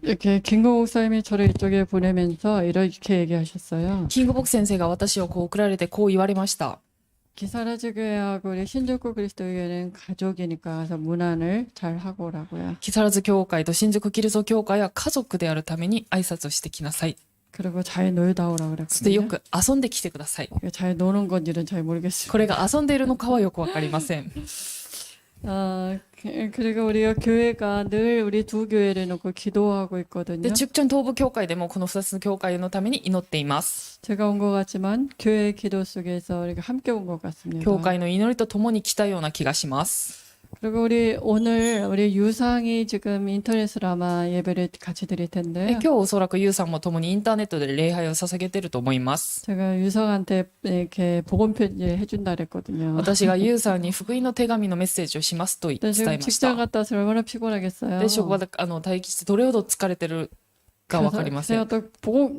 이렇게 김구 목사님이 저를 이쪽에 보내면서 이렇게 얘기하셨어요. キングボク先生が私をこう送られてこう言われました。 기사라지 교회하고 우리 신주쿠 그리스도 교회는 가족이니까 가서 문안을 잘 하고 오라고요. 木更津教会と新宿キリスト教会は家族であるために挨拶をしてきなさい。 그리고 잘 놀다 오라 そしてよ 그랬거든요. く遊んできてください。 잘 노는 건지는 잘 모르겠어요. これが遊んでいるのかはよくわかりません。 그리고 우리가 교회가 늘 우리 두 교회를 놓고 기도하고 있거든요. で、中東部教会でもこの2つの教会のために祈っています。 제가 온 것 같지만 교회 기도 속에서 우리가 함께 온 것 같습니다. 教会の祈りとともに来たような気がします。 그리고 오늘 우리 유상이 지금 인터넷으로 아마 예배를 같이 드릴 で 텐데 今日おそらくユウさんも共にインターネットで礼拝を捧げていると思います。 제가 유성한테 이렇게 복음 편지 해준다 그랬거든요. 私がユウさんに福音の手紙のメッセージをしますと伝 근데 え 지금 まし 직장 た。 갔다 와서 얼마나 피곤하겠어요. で、職場で待機してどれほど疲れてるかわかりませ 제가 ん。 또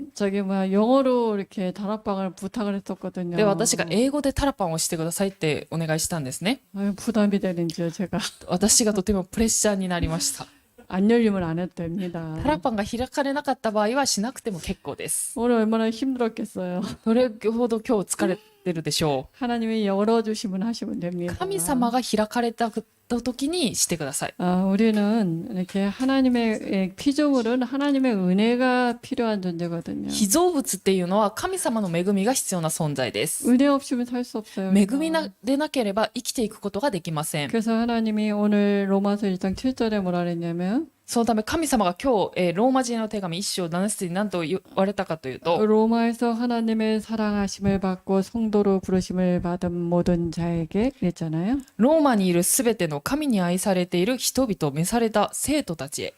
영어로 이렇게 다락방을 부탁을 했었거든요. で、私が英語でタラパンをしてくださいってお願いしたんですね。 부담이 되는지요, 제가. 私がとてもプレッシャーになりました。 안 열리면 안 해도 됩니다. タラパンが開かれなかった場合はしなくても結構です。 오늘 얼마나 힘들었겠어요. どれほど今日疲れてるでしょ 하나님이 열어주시면 하시면 됩니다. う。神様が開かれた時にしてください。 우리는 이렇게 하나님의 피조물은 하나님의 은혜가 필요한 존재거든요. 被造物っていうのは神様の恵みが必要な存在です。 은혜 없이면 살 수 없어요. 恵みでなければ生きていくことができません。 그래서 하나님이 오늘 로마서 1장 7절에 뭐라 그랬냐면 そのため神様が今日、ローマ人の手紙1章7節に何と言われたかというと、 로마에서 하나님의 사랑하심을 받고 성도로 부르심을 받은 모든 자에게 그랬잖아요. ローマにいるすべての神に愛されている人々、召された生徒たちへ。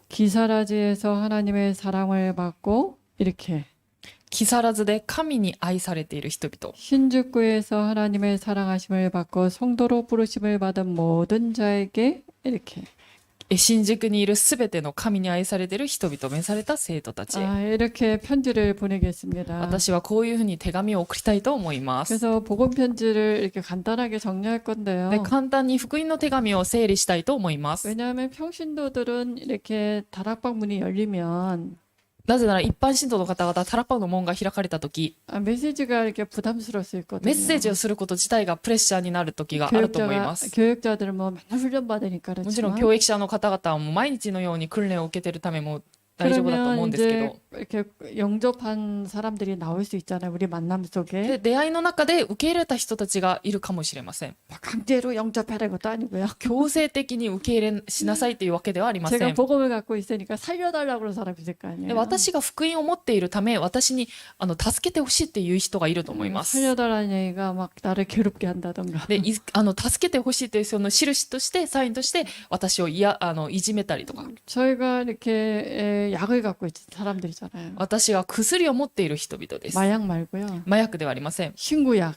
기사라지에서 하나님의 사랑을 받고 이렇게 木更津で神に愛されている人々。 신주쿠에서 하나님의 사랑하심을 받고 성도로 부르심을 받은 모든 자에게 이렇게 新宿にいるすべての神に愛されている人々、召された生徒たちへ。 이렇게 편지를 보내겠습니다. 私はこういうふうに手紙を送りたいと思います。 그래서 복음 편지를 이렇게 간단하게 정리할 건데요. で、簡単に福音の手紙を整理したいと思います。 왜냐하면 평신도들은 이렇게 다락방 문이 열리면 なぜなら一般信徒の方々、タラッパの門が開かれたとき、 메시지가 이렇게 부담스러울 수 있거든요. メッセージをすること自体がプレッシャーになる時があると思います。 교육자들은 뭐 맨날 훈련 받으니까 もちろん 그렇지만 教育者の方々はもう毎日のように訓練を受けているためも大丈夫だと思うんですけ 이제 ど、 이렇게 영접한 사람들이 나올 수 있잖아요. 우리 만남 で 속에 出会いの中で受け入れた人たちがいるかもしれません。 막 강제로 영접하라는 것도 아니고요. 強制的に受け入れしなさいというわけではありませ 제가 ん。 복음을 갖고 있으니까 살려달라고 그러는 사람이 있을 거 で 아니에요. 私が福音を持っているため、私に助けてほしいっていう人がいると思います。 살려달라는 얘기가 막 나를 괴롭게 한다던가 で、助けてほしいというその印として、サインとして、私をいじめたりとか、 저희가 이렇게 약을 갖고 있는 사람들이잖아요. 私は薬を持っている人々です。 마약 말고요. 麻薬ではありません。 신구약,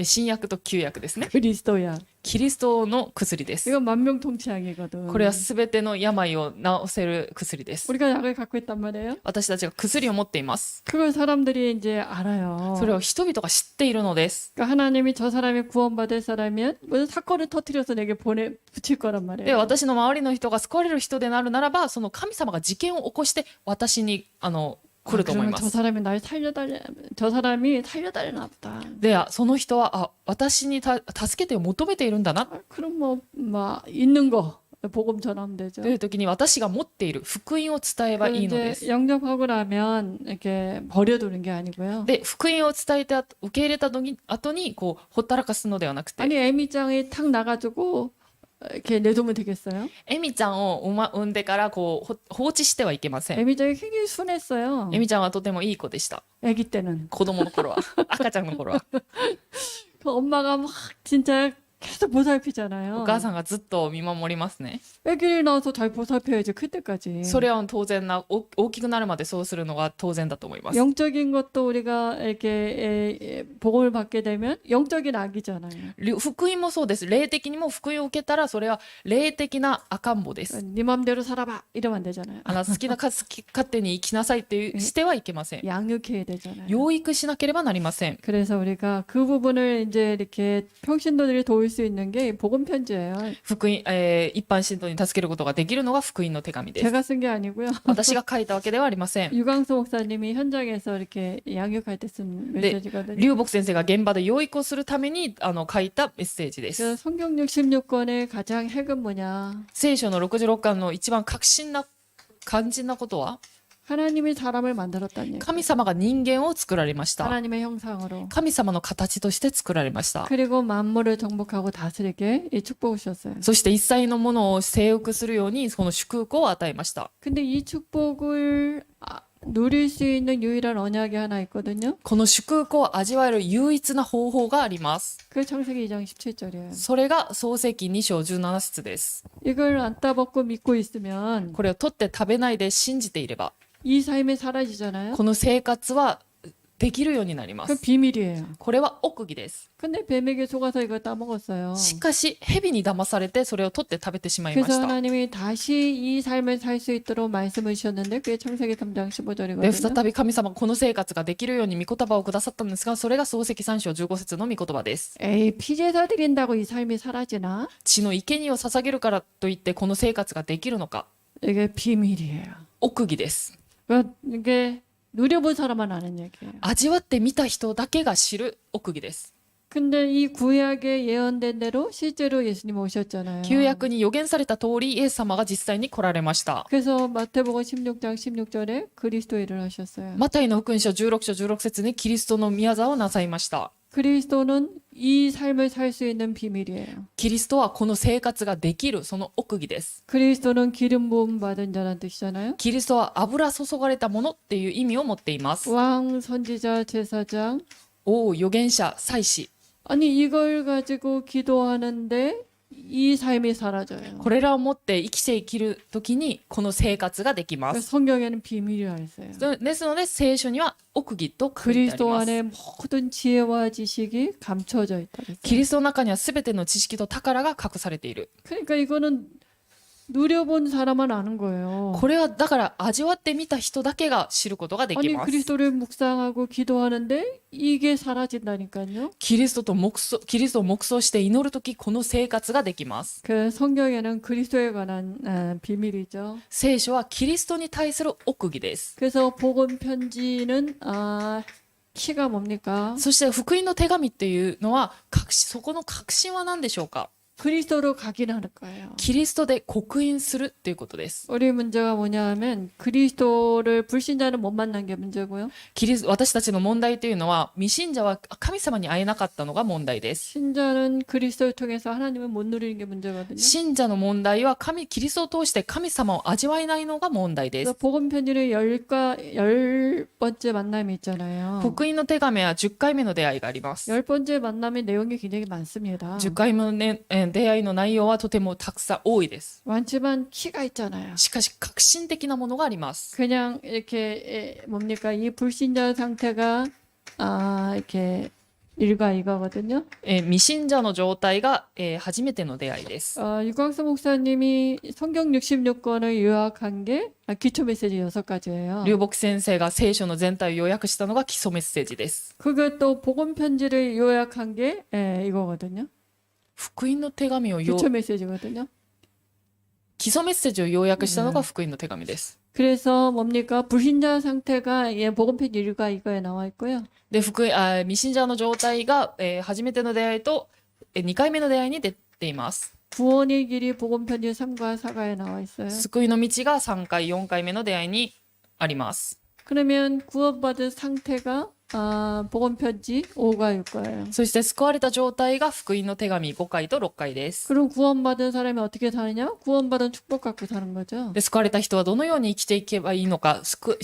新薬と旧薬ですね。 그리스도약. キリストの薬です。 이건 만병통치약이거든. これはすべての病を治せる薬です。 우리가 약을 갖고 있단 말이에요. 私たちが薬を持っています。 그걸 사람들이 이제 알아요. それを人々が知っているのです。 그러니까 하나님이 저 사람이 구원받을 사람이면 무슨 사건을 터뜨려서 내게 붙일 거란 で、 말이에요. 私の周りの人が救われる人でなるならば、その神様が事件を起こして私に来ると思い 그러면 ま 저 す。 사람이 날 저 사람이 살려달라나 보다. で、その人は、私に助けてを求めているんだな 그럼 뭐 있는 거 복음 전하면 되죠. という時に私が持っている福音を伝えばいいので 이제 す。 영접하고 나면 이렇게 버려두는 게 아니고요. で、福音を伝えて受け入れた後にこうほったらかすのではなくて、 아니 애미장이 탁 나가지고 이렇게 내두면 되겠어요? エミちゃんを産んでからこう放置してはいけません。 애미장이 굉장히 순했어요. エミちゃんはとてもいい子でした。 아기 때는 子供の頃は、赤ちゃんの頃は。 그 엄마가 막 진짜 계속 보살피잖아요. お母さんがずっと見守りますね。 아기를 낳아서 잘 보살펴야지 클 때까지. それは当然な、大きくなるまでそうするのが当然だと思います。 영적인 것도 우리가 이렇게 복음을 받게 되면 영적인 악이잖아요. 福音もそうです。霊的にも福音を受けたら、それは霊的な赤ん坊です。 네 맘대로 살아봐 이러면 안 되잖아요. 好きな勝手に生きなさいってしてはいけません。 양육해야 되잖아요. 養育しなければなりません。 그래서 우리가 그 부분을 이제 이렇게 평신도들이 도울 수 있는 게 복음 편지예요. 福音、一般信徒に助けることができるのが福音の手紙です。 제가 쓴 게 아니고요. 私が書いたわけではありません。 유광수 목사님이 현장에서 이렇게 양육할 때 쓴 메시지거든요. 龍牧先生が現場で養育をするために書いたメッセージで 그래서 す。 성경 66권의 가장 핵은 뭐냐? 聖書の66巻の一番核心な肝心なことは 하나님이 사람을 만들었다는 얘기. 神様が人間を作られました。 하나님의 형상으로. 神様の形として作られました。 그리고 만물을 정복하고 다스리게 이 축복을 주셨어요. そして一切のものを征服するようにその祝福を与えました。 근데 이 축복을 누릴 수 있는 유일한 언약이 하나 있거든요. この祝福を味わえる唯一な方法があります。 그 창세기 2장 17절이에요. それが創世記2章17節です。 이걸 안 따먹고 믿고 있으면 これを取って食べないで信じていれば、 이 삶이 사라지잖아요. この生活はできるようになりま 그 す。 비밀이에요. これは奥義です。 근데 뱀에게 속아서 이걸 따먹었어요. しかし、蛇に騙されてそれを取って食べてしまいま 그래서 した。 하나님이 다시 이 삶을 살 수 있도록 말씀을 주셨는데 그게 창세기 3장 で、 15절이거든요. 再び神様がこの生活ができるように御言葉をくださったんですが、それが創世記3章15節の御言葉です。 에이, 피제사 드린다고 이 삶이 사라지나? 血の生贄を捧げるからといってこの生活ができるのか、 이게 비밀이에요. 奥義です。 그러니까 이게 누려본 사람만 아는 얘기예요. 味わって見た人だけが知る奥義です。 근데 이 구약에 예언된 대로 실제로 예수님 오셨잖아요. 旧約に予言された通り、イエス様が実際に来られました。 그래서 마태복음 16장 16절에 그리스도 일을 하셨어요. マタイの福音書16章16節にキリストの宮座をなさいました。 그리스도는 이 삶을 살 수 있는 비밀이에요. キリストはこの生活ができるその奥義です。 그리스도는 기름 부음 받은 자란 뜻이잖아요. キリストは油注がれたものっていう意味を持っています。 왕, 선지자, 제사장. 王、預言者、祭司。 아니 이걸 가지고 기도하는데 이 삶이 사라져요. これらを持って生きて生きるときにこの生活ができま 그래서 す。 성경에는 비밀이라 했어요. ですので聖書には奥義と書いてあり 그리스도 ます。 안에 모든 지혜와 지식이 감춰져 있다 キ 그랬어요. リストの中には全ての知識と宝が隠されている。 그러니까 이거는 누려본 사람만 아는 거예요. これはだから味わってみた人だけが知ることができ 아니 ます。 그리스도를 묵상하고 기도하는데 이게 사라진다니까요. キリストを黙想して祈るとき、この生活ができます。 그 성경에는 그리스도에 관한 비밀이죠. 聖書はキリストに対する奥義です。 그래서 복음 편지는 키가 뭡니까? そして福音の手紙っていうのは、そこの核心は何でしょうか？ 그리스도로 각인하는 거예요. キリストで刻印するっていうことです。 우리 문제가 뭐냐 하면 그리스도를 불신자는 못 만난 게 문제고요. 私たちの問題というのは、未信者は神様に会えなかったのが問題です。 신자는 그리스도를 통해서 하나님을 못 누리는 게 문제거든요. 信者の問題はキリストを通して神様を味わえないのが問題で 그래서 す。 복음 편지는 열 번째 만남이 있잖아요. 福音の手紙は10回目の出会いがあります。 열 번째 만남의 내용이 굉장히 많습니다. 10回目の、出会いの内容はとてもたくさん多いです。 많지만 키가 있잖아요. しかし革新的なものがあります。 그냥 이렇게 뭡니까 이 불신자 상태가 이렇게 일과 이거거든요. 未信者の状態が、初めての出会いです。 유광수 목사님이 성경 66권을 요약한 게 기초 메시지 6가지예요. 龍牧先生が聖書の全体を要約したのが基礎メッセージです。 그것도 복음 편지를 요약한 게 이거거든요. 福音の手紙を기초 메시지거든요. 基礎メッセージを要約したのが福音の手紙です。 그래서 뭡니까 불신자 상태가 복음 편지 1과 이거에 나와 있고요. で、未信者の状態が、初めての出会いと、2回目の出会いに出ています。 구원의 길이 복음 편지 3과 4가에 나와 있어요. 救いの道が3回、4回目の出会いにあります。 그러면 구원받은 상태가 복음 편지 5가 6가예요. そして救われた状態が福音の手紙5回と6回です。 그럼 구원받은 사람이 어떻게 사느냐? 구원받은 축복 갖고 사는 거죠. で、救われた人はどのように生きていけばいいのか、救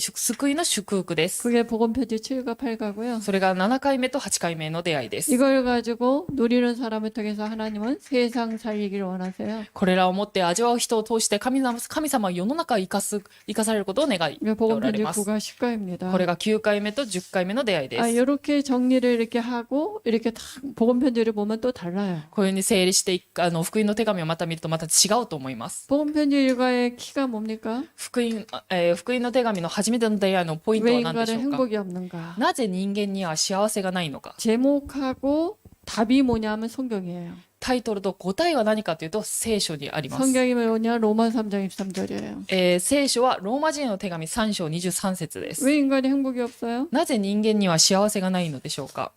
いの祝福です。 그게 복음 편지 7과 8가고요. それが7回目と8回目の出会いです。 이걸 가지고 누리는 사람을 통해서 하나님은 세상 살리기를 원하세요. これらをもって味わう人を通して神様は世の中を生かされることを願い 이게 복음 おられ 편지 ます。 9가 10가입니다. これが9回目と10回目の出会いです。 이렇게 정리를 이렇게 하고 이렇게 다 복음 편지를 보면 또 달라요. こういうふうに整理して福音の手紙をまた見るとまた違うと思います。 복음 편지 일과의 키가 뭡니까? 福音の手紙の初めての出会いのポイント 왜 は何でし 인간은 ょうか？ 행복이 없는가? なぜ人間には幸せがないのか？ 제목하고 답이 뭐냐면 성경이에요. タイトルと答えは何かというと聖書にあります。 성경이 뭐냐? 로마 3장 23절이에요. 聖書はローマ人への手紙3章23節です。 왜 인간이 행복이 없어요? なぜ人間には幸せがないのでしょうか。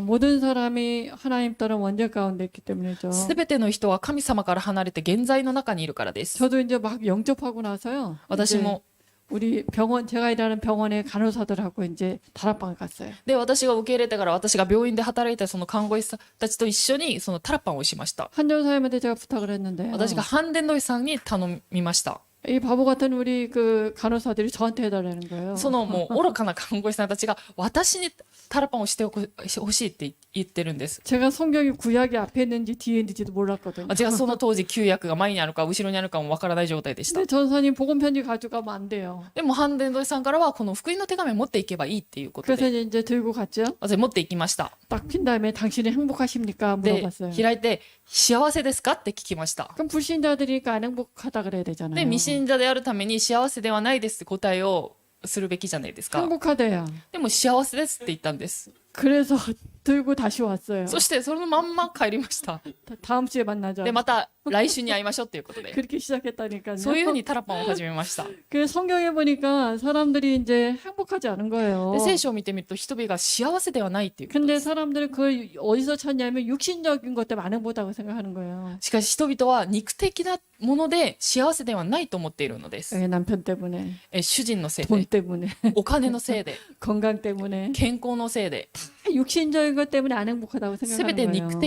모든 사람이 하나님 따른 원죄 가운데 있기 때문이죠. すべての人は神様から離れて現在の中にいるからです。 저도 이제 막 영접하고 나서요. 私 이제 も 우리 병원 제가 일하는 병원의 간호사들하고 이제 다락방을 갔어요. で私が受け入れてから私が病院で働いたその看護師さんたちと一緒にそのタラパンをしました。 한전사님한테 제가 부탁을 했는데요. 私がハンデンドイさんに頼みました。 이 바보 같은 우리 그 간호사들이 저한테 해달라는 거예요. そのもう愚かな看護師さんたちが私にタラパンをしてほしいって言ってるんです。 제가 성경이 구약이 앞에 있는지 뒤에 있는지도 몰랐거든요. 私がその当時旧約が前にあるか後ろにあるかもわからない状態でした。 근데 전사님 복음 편지 가져가면 안 돼요. でもハンデンドイさんからはこの福音の手紙を持っていけばいいっていうこと 그래서 で 이제 들고 갔죠. 私持っていきました。 딱 핀 다음에 당신이 행복하십니까? で 물어봤어요. 開いて幸せですかって聞きました。 그럼 불신자들이니까 안 행복하다 그래야 で 되잖아요. 未信者であるために幸せではないですって答えをするべきじゃないですか。 행복하대요. でも幸せですって言ったんです。 그래서 들고 다시 왔어요. そしてそのまんま帰りました。 다음 주에 만나자. でまた来週に会いましょうっていうことで 그렇게 시작했다니까요. そういうふうにタラパンを始めました。 그 성경에 보니까 사람들이 이제 행복하지 않은 거예요. で聖書を見てみると人々が幸せではないっていうこと 근데 です。 사람들은 그걸 어디서 찾냐면 육신적인 것 때문에 안 행복하다고 생각하는 거예요. しかし人々は肉的なもので幸せではないと思っているのです。 남편 때문에, 主人のせい 돈 で、 때문에, お金のせいで、 건강 때문에 健康のせいで、 육신적인 것 때문에 안 행복하다고 すべ 생각하는 て 거예요. 肉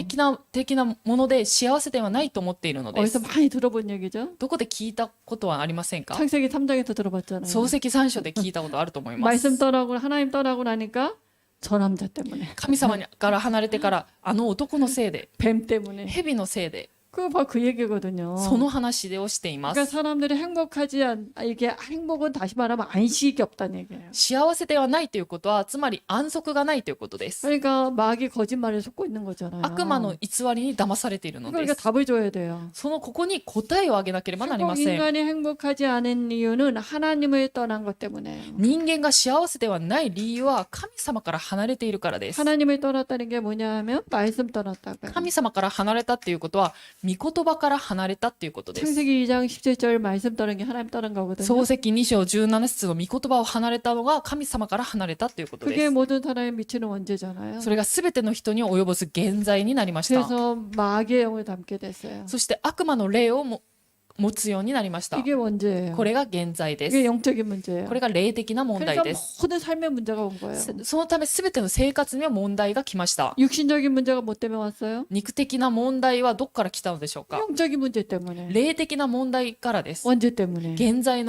的なもので幸せではないと思っているので 어디서 す。 많이 들어본 얘기죠? どこで聞いたことはありませんか。 창세기 3장에서 들어봤잖아요. 漱石三書で聞いたことあると思いま 말씀 す。 떠나고 하나님 떠나고 나니까 저 남자 때문에, 神様から離れてからあの男のせいで、 뱀 때문에. 蛇のせいで、 그거 바로 그 얘기거든요. その話をしていま 그러니까 す。 사람들이 행복하지 이게 행복은 다시 말하면 안식이 없다는 얘기예요. 幸せではないということはつまり安息がないということです。 그러니까 마귀 거짓말에 속고 있는 거잖아요. 悪魔の偽りに騙されているので 그러니까 す。 답을 줘야 돼요. そのここに答えをあげなければなりません。 인간이 행복하지 않은 이유는 하나님을 떠난 것 때문에. 人間が幸せではない理由は神様から離れているからです。 하나님을 떠났다는 게 뭐냐 하면 말씀 떠났다고요. 神様から離れたっていうことは御言葉から離れたっていうことです。 창세기 2장 17절 말씀 떠난 게 하나님 떠난 거거든요. 創世記2章17節の御言葉を離れたのが神様から離れたっていうことで 그게 す。 모든 사람에 미치는 원죄잖아요. それが全ての人に及ぼす現在になりました。 그래서 마귀의 영을 담게 됐어요. そして悪魔の霊を持つようになりました。 이게 원죄예요. これが現在で 이게 す。 영적인 문제예요. これが霊的な問題 그러니까 です。 모든 삶의 문제가 온 거예요. そのため全ての生活には問題が来ました。 육신적인 문제가 뭐 때문에 왔어요? 肉的な問題はどっから来たのでしょうか。 영적인 문제 때문에. 霊的な問題からです。 원죄 때문에. 現在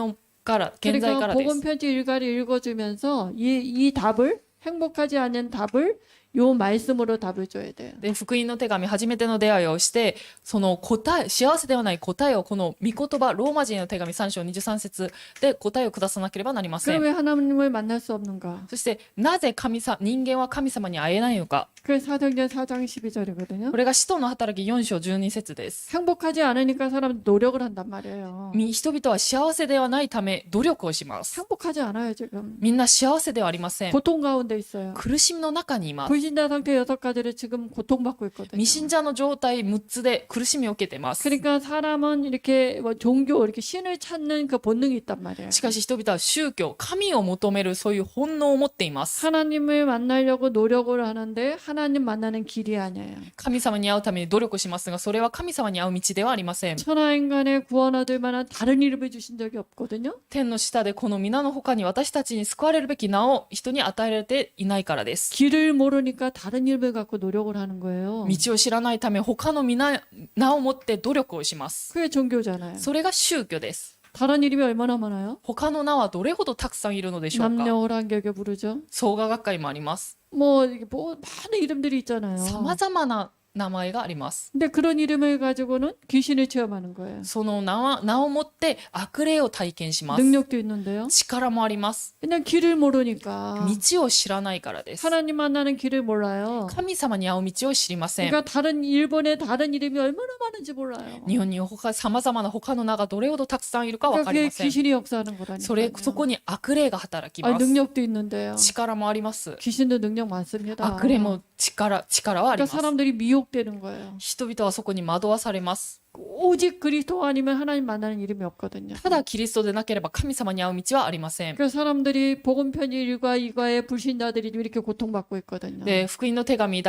からで 그러니까 す。 복음 편지 일가를 읽어주면서 이 답을 행복하지 않은 답을 요 말씀으로 답을 줘야 돼요. で福音の手紙初めての出会いをしてその答え幸せではない答えをこの御言葉ローマ人の手紙3章23節で答えを下さなければなりませ 그럼 ん。 왜 하나님을 만날 수 없는가? そしてなぜ人間は神様に会えないのか。 그게 사도행전 4장 12절이거든요. これが使徒の働き4章12節です。 행복하지 않으니까 사람들이 노력을 한단 말이에요. 人々は幸せではないため努力をします。 행복하지 않아요 지금. みんな幸せではありません。 고통 가운데 있어요. 苦しみの中にいます。 불신자 상태 6가지를 지금 고통받고 있거든요. 未信者の状態6つで苦しみを受けています。 그러니까 사람은 이렇게 뭐 종교 이렇게 신을 찾는 그 본능이 있단 말이에요. しかし人々は宗教、神を求めるそういう本能を持っています。 하나님을 만나려고 노력을 하는데 하나님 만나는 길이 아니에요. 神様に会うために努力しますが、それは神様に会う道ではありません。 천하 인간의 구원 얻을 만한 다른 이름을 주신 적이 없거든요. 天の下でこの皆の他に私たちに救われるべき名を人に与えられていないからです。 길을 모르니까 다른 이름을 갖고 노력을 하는 거예요. 道を知らないため他の名を持って努力をします。 그게 종교잖아요. それが宗教です。 다른 이름이 얼마나 많아요? 他の名はどれほどたくさんいるのでしょうか。 남녀호랑객에 부르죠. 創価学会もあります。 뭐 많은 이름들이 있잖아요. 様々な名前があります。 근데 그런 이름을 가지고는 귀신을 체험하는 거예요. その名を持って悪霊を体験します。 능력도 있는데요. 力もあります。 그냥 길을 모르니까 道を知らないからです。 하나님 만나는 길을 몰라요. 神様に会う道を知りません。 그러니까 다른 일본의 다른 이름이 얼마나 많은지 몰라요. 日本に様々な他の名がどれほどたくさんいるか分 그러니까 かり 그게 ません。 귀신이 역사하는 거라니까요. そこに悪霊が働き 아, ます。 능력도 있는데요. 力もあります。 귀신도 능력 많습니다. 悪霊も力はあり 그러니까 ます。 사람들이 미혹되는 거예요. 人々はそこに惑わされます。 오직 그리스도 아니면 하나님 만나는 이름이 없거든요. ただキリストでなければ神様に会う道はありません。 그 사람들이 복음 편지 일과 이과의 불신자들이 이렇게 고통받고 있거든요. で、福音の手紙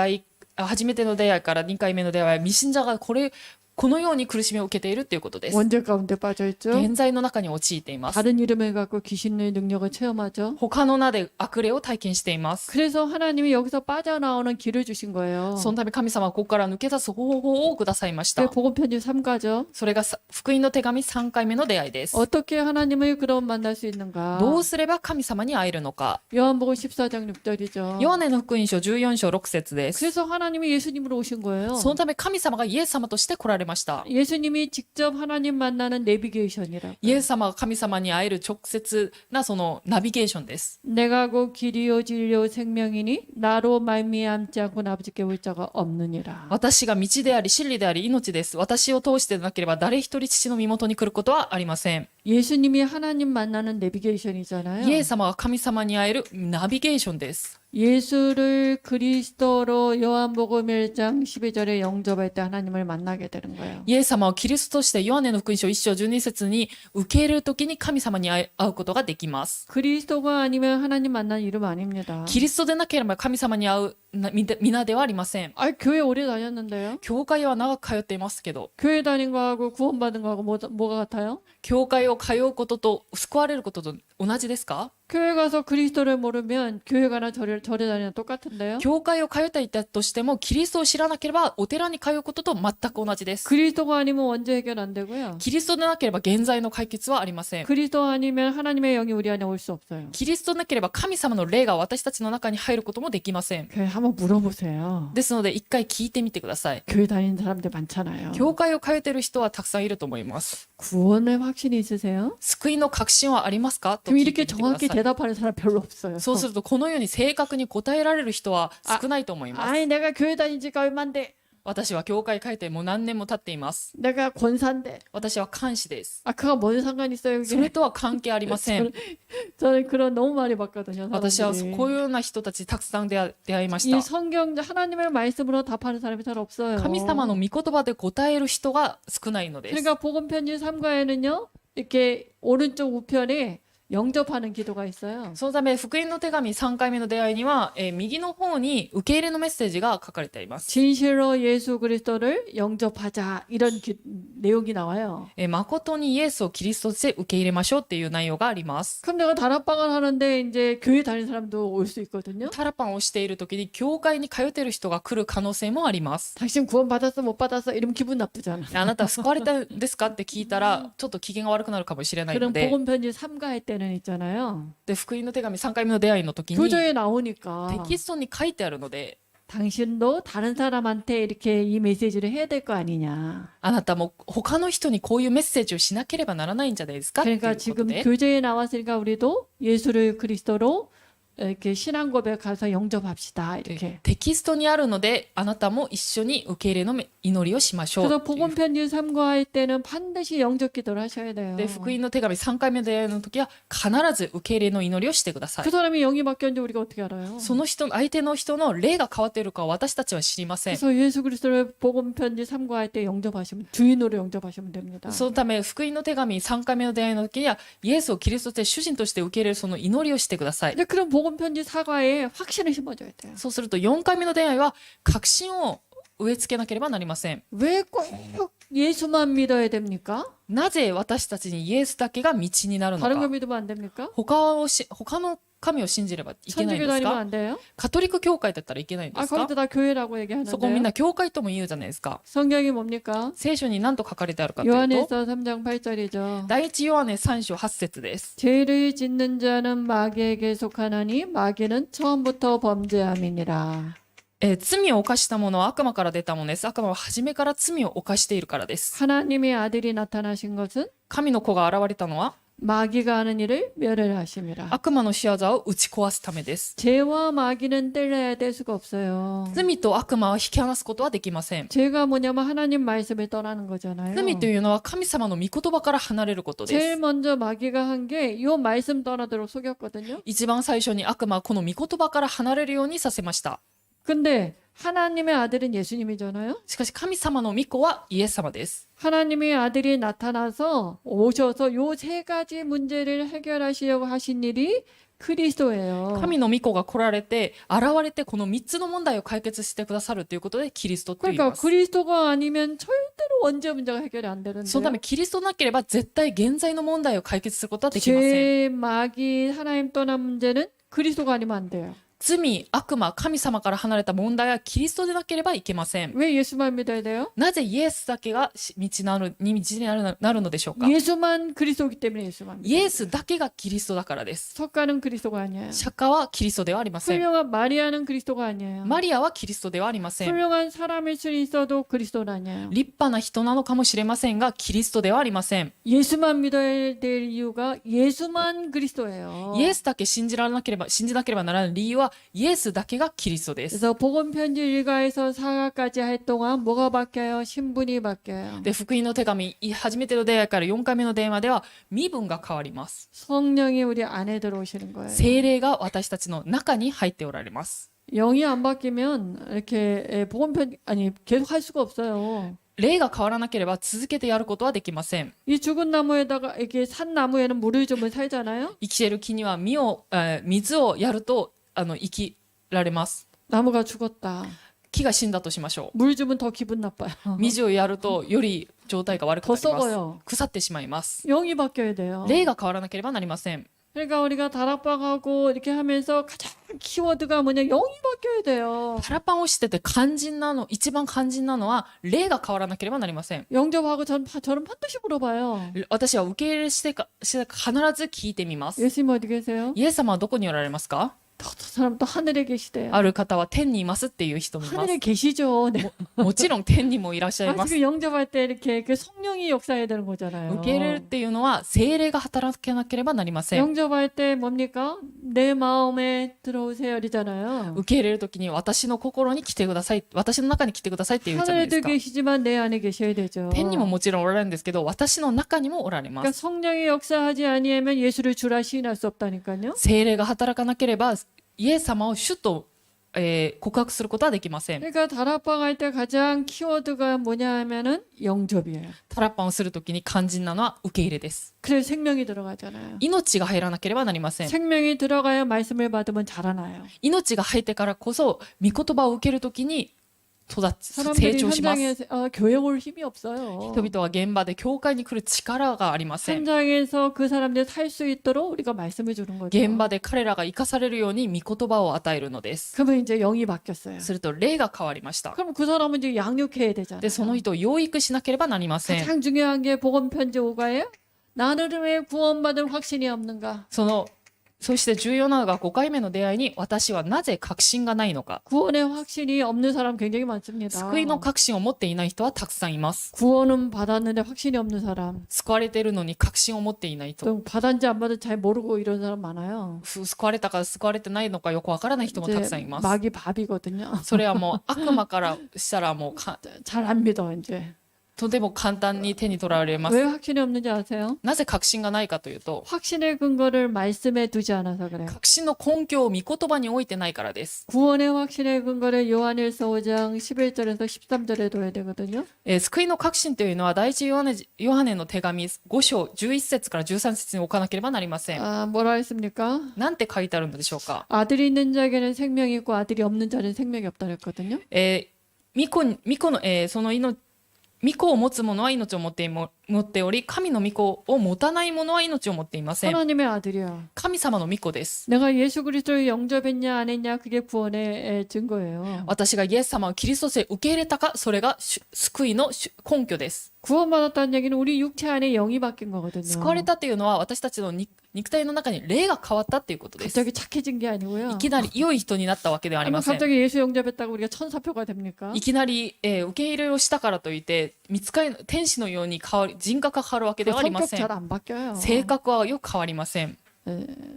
初めての出会いから2回目の出会い、未信者がこのように苦しみを受けているということです。 원죄 가운데 빠져 있죠. 現在の中に陥っています。 다른 이름을 갖고 귀신의 능력을 체험하죠. 他の名で悪霊を体験しています。 그래서 하나님이 여기서 빠져나오는 길을 주신 거예요. そのため神様はここから抜け出す方法をくださいまし 그 た。 복음 편지 3가죠. それが福音の手紙3回目の出会いです。 어떻게 하나님을 그럼 만날 수 있는가? どうすれば神様に会えるのか。 요한복음 14장 6절이죠. ヨハネの福音書14章6節です。 그래서 하나님이 예수님으로 오신 거예요. そのため神様がイエス様として来られました。 예수님이 직접 하나님 만나는 내비게이션이라고. イエス様が神様に会える直接なそのナビゲーションです。 내가 곧 길이요 진리요 생명이니 나로 말미암지 않고 아버지께 올 자가 없느니라. 私が道であり真理であり命です。私を通してでなければ誰一人父の身元に来ることはありません。 예수님이 하나님 만나는 내비게이션이잖아요. イエス様が神様に会えるナビゲーションです。 예수를 그리스도로 요한복음 1장 12절에 영접할 때 하나님을 만나게 되는 거예요. イエス様をキリストとしてヨハネの福音書1章12節に受け入れるときに神様に会うことができます。 그리스도가 아니면 하나님 만나는 이름 아닙니다. キリストでなければ神様に会う皆ではありません。 아, 교회 오래 다녔는데요. 教会は長く通っていますけど、 교회 다닌 거하고 구원받은 거하고 뭐가 같아요? 教会を通うことと救われることと同じですか？ 교회 가서 그리스도를 모르면 교회 가나 절에 다니는 똑같은데요. 教会を通っていたとしてもキリストを知らなければお寺に通うことと全く同じです。 그리스도가 아니면 원죄 해결 안 되고요. キリストでなければ現在の解決はありません。 그리스도 아니면 하나님의 영이 우리 안에 올 수 없어요. キリストでなければ神様の霊が私たちの中に入ることもできません。 교회 한번 물어보세요. ですので一回聞いてみてください。 교회 다니는 사람들 많잖아요. 教会を通っている人はたくさんいると思います。 구원의 확신이 있으세요? 救いの確信はありますかと 그럼 聞い 이렇게 てみてくだ 정확히 さい。 대답하는 사람 별로 없어요. そうするとこのように正確に答えられる人は少ないと思います。 아니 내가 교회 다닌 지가 얼만데 私は教会通ってもう何年も経っています。 내가 권사인데 私は監視です。 아 그가 뭔 상관 있어요 それ 그게? とは関係ありません。 저는 그런 너무 많이 봤거든요. 私は 사람들이. こういうような人たちたくさん出会いまし 이 た。 성경 하나님의 말씀으로 답하는 사람이 잘 없어요. 神様の御言葉で答える人が少ないのです。 그러니까 복음 편지 3과에는요. 이렇게 오른쪽 우편에 영접하는 기도가 있어요. そのため福音の手紙3回目の出会いには、右の方に受け入れのメッセージが書かれています。 진실로 예수 그리스도를 영접하자 이런 내용이 나와요. 誠にイエスをキリストとして受け入れましょうっていう内容があります。 그럼 내가 다락방을 하는데 이제 교회 다니는 사람도 올 수 있거든요. タラパンをしている時に教会に通っている人が来る可能性もあります。 당신 구원 받았어 못 받았어 이러면 기분 나쁘잖아. あなたは救われたんですかって聞いたらちょっと機嫌が悪くなるかもしれないの 그럼 で、 복음 편지 3가 할 때는 있잖아요. で福音の手紙3回目の出会いの時に 교재에 나오니까 テキストに書いてあるので、 당신도 다른 사람한테 이렇게 이 메시지를 해야 될 거 아니냐. あなたも他の人にこういうメッセージをしなければならないんじゃないですかっていう 그러니까 こと 지금 で、 교재에 나왔으니까 우리도 예수를 그리스도로 이렇게 신앙 고백 가서 영접합시다 이렇게. テキストにあるのであなたも一緒に受け入れの祈りをしましょう 그래서 っていう 복음 편지 3과 할 때는 반드시 영접 기도를 하셔야 돼요. で福音の手紙3回目の出会いの時は必ず受け入れの祈りをしてください 그 。 사람이 영이 바뀌었는지 우리가 어떻게 알아요? その相手の人の霊が変わっているかは私たちは知りません。 그래서 예수 그리스도를 복음 편지 3과 할 때 영접하시면 주인으로 영접하시면 됩니다. そのため福音の手紙3回目の出会いの時にはイエスをキリストとして主人として受け入れるその祈りをしてください。 근데 그런 복음 편지 4과에 확신을 심어줘야 돼요. そうすると4回目の出会いは確信を植え付けなければなりません。 왜 꼭 예수만 믿어야 됩니까? なぜ私たちにイエスだけが道になるの 다른 거 か。 믿으면 안 됩니까? 他の神を信じればいけないん 천주교 です 다니면 か？ 안 돼요? カトリック教会だったらいけないんで 아 すか？ 거기도 다 교회라고 얘기하는데요. そこみんな教会とも言うじゃないですか。 성경이 뭡니까? 聖書に何と書かれてあるかというと 요한에서 3장 8절이죠. 第一ヨハネ3章8節です。 죄를 짓는 자는 마귀에게 속하나니 마귀는 처음부터 범죄함이니라. 罪を犯した者は悪魔から出たものです。悪魔は初めから罪を犯しているからです。 하나님의 아들이 나타나신 것은 神の子が現れたのは 마귀가 하는 일을 멸하심이라. 悪魔の仕業を打ち壊すためです。 죄와 마귀는 뗄래야 뗄 수가 없어요. 罪と悪魔は引き離すことはできません。 죄가 뭐냐면 하나님 말씀을 떠나는 거잖아요. 罪というのは神様の御言葉から離れることで 제일 す。 먼저 마귀가 한 게 이 말씀 떠나도록 속였거든요. 一番最初に悪魔はこの御言葉から離れるようにさせました。 근데 하나님의 아들은 예수님이잖아요. しかし神様の御子はイエス様です。 하나님의 아들이 나타나서 오셔서 요 세 가지 문제를 해결하시려고 하신 일이 그리스도예요. 神の御子が来られて、現れてこの3つの問題を解決してくださるということでキリストと言い 그러니까 ます。 그리스도가 아니면 절대로 원죄 문제가 해결이 안 そのため 되는데 キリストなければ絶対現在の問題を解決することはできません。 죄, 마귀, 하나님 떠난 문제는 그리스도가 아니면 안 돼요. 罪、悪魔、神様から離れた問題はキリストでなければいけません。 왜 예수만 믿어야 돼요? なぜイエスだけが道になるのでしょうか。 예수만 그리스도이기 때문에 예수만 イ 믿어요. エスだけがキリストだからです。 석가는 그리스도가 아니에요. 釈迦はキリストではありません。 훌륭한 마리아는 그리스도가 아니에요. マリアはキリストではありません。 훌륭한 사람일 수는 있어도 그리스도는 아니에요. 立派な人なのかもしれませんが、キリストではありません。 예수만 믿어야 될 이유가 예수만 그리스도예요. イエスだけ信じなければならない理由は、イエスだけがキリストです。 그래서 복음 편지 1가에서 4가까지 할 동안 뭐가 바뀌어요? 신분이 바뀌어요. で、福音の手紙、初めての出会いから4回目の電話では、身分が変わります。 성령이 우리 안에 들어오시는 거예요. 聖霊が私たちの中に入っておられます。 영이 안 바뀌면 이렇게 복음 편 아니 계속 할 수가 없어요. 霊が変わらなければ続けてやることはできません。 이 죽은 나무에다가 이렇게 산 나무에는 물을 주면 살잖아요. 生きている木には水をやると生きられます。 나무가 죽었다. 木が死んだとしましょ 물 주면 더 기분 나빠요. う。水をやるとより状態が悪く 더 なります。 썩어요. 腐ってしまいます。 영이 바뀌어야 돼요. 霊が変わらなければなりません。 그러니까 우리가 다락방하고 이렇게 하면서 가장 키워드가 뭐냐? 영이 바뀌어야 돼요. タラパンをしてて一番肝心なのは霊が変わらなければなりません。 영접하고 저는 반드시 물어봐요. 私は受け入れしてか必ず聞いてみます。 예수님 어디 계세요? イエス様はどこにおられますか？ 저 사람 또 하늘에 계시대요. ある方は天にいますっていう人もいま 하늘에 す。 계시죠. 네. もちろん天にもいらっしゃいま 아, す。 지금 영접할 때 이렇게 그 성령이 역사해야 되는 거잖아요. 受け入れるっていうのは聖霊が働かなければなりません。 영접할 때 뭡니까? 내 마음에 들어오세요. 이러잖아요. 受け入れるときに私の心に来てください、私の中に来てくださいって言うじゃないで 하늘에도 すか。 계시지만 내 안에 계셔야 되죠. 天にももちろんおられるんですけど、私の中にもおられま 그러니까 す。 성령이 역사하지 아니하면 예수를 주라 시인할 수 없다니까요. 聖霊が働かなければイエス様を主と、告白することはできません。 그러니까 다락방 할 때 가장 키워드가 뭐냐 하면은 영접이에요. タラッパンをするときに肝心なのは受け入れです。 그래서 생명이 들어가잖아요. 命が入らなければなりません。 생명이 들어가야 말씀을 받으면 자라나요. 命が入ってからこそ御言葉を受けるときに成 사람들이 長します。 현장에서 교회 올 힘이 없어요. 人々は現場で教会に来る力がありません。 현장에서 그 사람들이 살 수 있도록 우리가 말씀을 주는 거죠. 現場で彼らが生かされるように御言葉を与えるのです。 그러면 이제 영이 바뀌었어요. すると霊が変わりました。 그럼 그 사람은 이제 양육해야 되잖아요. で、その人を養育しなければなりません。 가장 중요한 게 복음 편지 5가에 나는 왜 구원받을 확신이 없는가? そして重要なのが5回目の出会いに私はなぜ確信がないのか。 구원의 확신이 없는 사람 굉장히 많습니다. 救いの確信を持っていない人はたくさんいます。 구원은 받았는데 확신이 없는 사람. 救われているのに確信を持っていない人。 또 받았는지 안 받았는지 잘 모르고 이런 사람 많아요. 救われたか救われてないのかよくわからない人もたくさんい 이제 ます。 마귀 밥이거든요. それはもう悪魔からしたらもう 잘 안 믿어 이제. とても簡単に手に取られます。 왜 확신이 없는지 아세요? なぜ確信がないかというと、 확신의 근거를 말씀에 두지 않아서 그래요. 確信の根拠を御言葉に置いてないからです。 구원의 확신의 근거를 요한일서 5장 11절에서 13절에 둬야 되거든요. 救いの確信というのは第一ヨハネの手紙5章11節から13節に置かなければなりません。 아, 뭐라 했습니까? なんて書いてあるのでしょうか。 아들이 있는 자에게는 생명이 있고 아들이 없는 자는 생명이 없다 그랬거든요. その御子を持つ者は命を持っており、神の御子を持たない者は命を持っていません。 하나님의 아들이야. 神様の御子です。 내가 예수 그리스도를 영접했냐 안 했냐 그게 구원의 증거예요. 私がイエス様をキリストとして受け入れたか、それが救いの根拠です。 구원받았다는 얘기는 우리 육체 안에 영이 바뀐 거거든요. 救われたというのは私たちの肉体の中に霊が変わったっていうことです。 갑자기 착해진 게 아니고요. いきなり良い人になったわけではあり 아니, ません。 갑자기 예수 영접했다고 우리가 천사표가 됩니까? いきなり、受け入れをしたからといって天使のように人格が変わるわけではありま 성격 せん。 잘 안 바뀌어요. 性格はよく変わりません。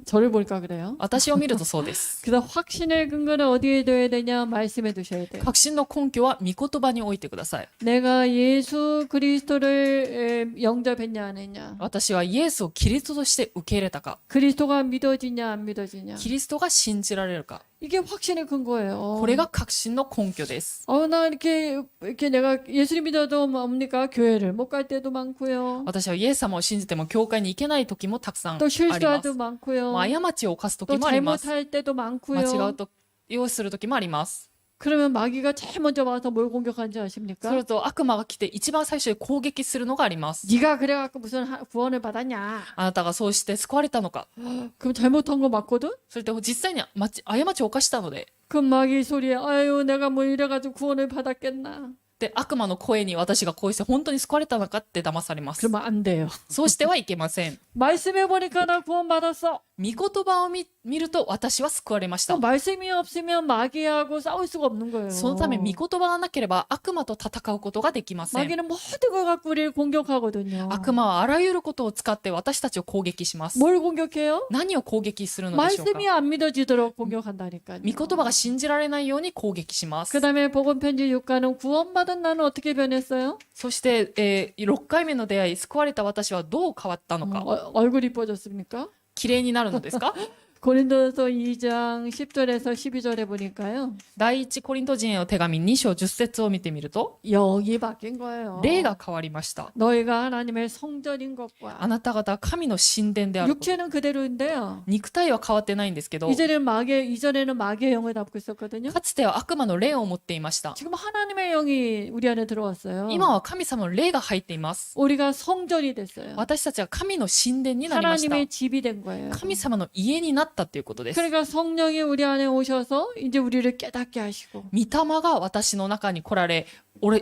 저를 보니까 그래요. 私を見るとそうです。 그래서 확신의 근거는 어디에 둬야 되냐? 말씀에 두셔야 돼요. 確信の根拠は御言葉に置いてください。 내가 예수 그리스도를 영접했냐 안 했냐? 私はイエスをキリストとして受け入れたか、 그리스도가 믿어지냐 안 믿어지냐? キリストが信じられるか、 이게 확신의 근거예요. これが確信の根拠です。 나 이렇게 내가 예수님 믿어도 뭡니까? 교회를 못 갈 때도 많고요. 私はイエス様を信じても教会に行けない時もたくさんあ 또 りま 실수하도 す。 많고요. 過ちを犯す 또 時もあります。 잘못할 때도 間違 많고요. うと用意する時もあります。 그러면 마귀가 제일 먼저 와서 뭘 공격하는지 そ 아십니까? れと悪魔が来て一番最初に攻撃するのがあります。 네가 그래갖고 무슨 구원을 받았냐? あなたがそうして救われたのか。 그럼 잘못한 거 맞거든? それと実際に過ちを犯したので。 그 마귀 소리에 아유 내가 뭐 이래가지고 구원을 받았겠나? で、悪魔の声に私がこうして本当に救われたのかって騙されます。 그러면 안 돼요. そうしてはいけません。 말씀해 보니까 나 구원 받았어. 御言葉を見ると私は救われまし 또 た。 말씀이 없으면 마귀하고 싸울 수가 없는 거예요. そのため御言葉がなければ悪魔と戦うことができません。 마귀는 모든 걸 갖고 우리를 공격하거든요. 悪魔はあらゆることを使って私たちを攻撃します。 뭘 공격해요? 何を攻撃するのでしょうか。 말씀이 안 믿어지도록 공격한다니까요. 御言葉が信じられないように攻撃します。 그다음에 복음 편지 6가는 구원받은 나는 어떻게 변했어요? そして、6回目の出会い、救われた私はどう変わったのか。 얼굴이 이뻐졌습니까? 綺麗になるのですか？ 고린도서 2장 10절에서 12절에 보니까요. 第一コリント人への手紙2章10節を見てみると、 영이 바뀐 거예요. 霊が変わりました。 너희가 하나님의 성전인 것과 あなた方は神の神殿であること。 육체는 그대로인데요. 肉体は変わってないんですけど、 이전에는 마귀의 영을 담고 있었거든요. かつては悪魔の霊を持っていました。 지금 하나님의 영이 우리 안에 들어왔어요. 今は神様の霊が入っています。 우리가 성전이 됐어요. 私たちは神の神殿になりました。 하나님의 집이 된 거예요. 神様の家になったということです。 그러니까 성령이 우리 안에 오셔서 이제 우리를 깨닫게 하시고 御霊が私の中に来られ、思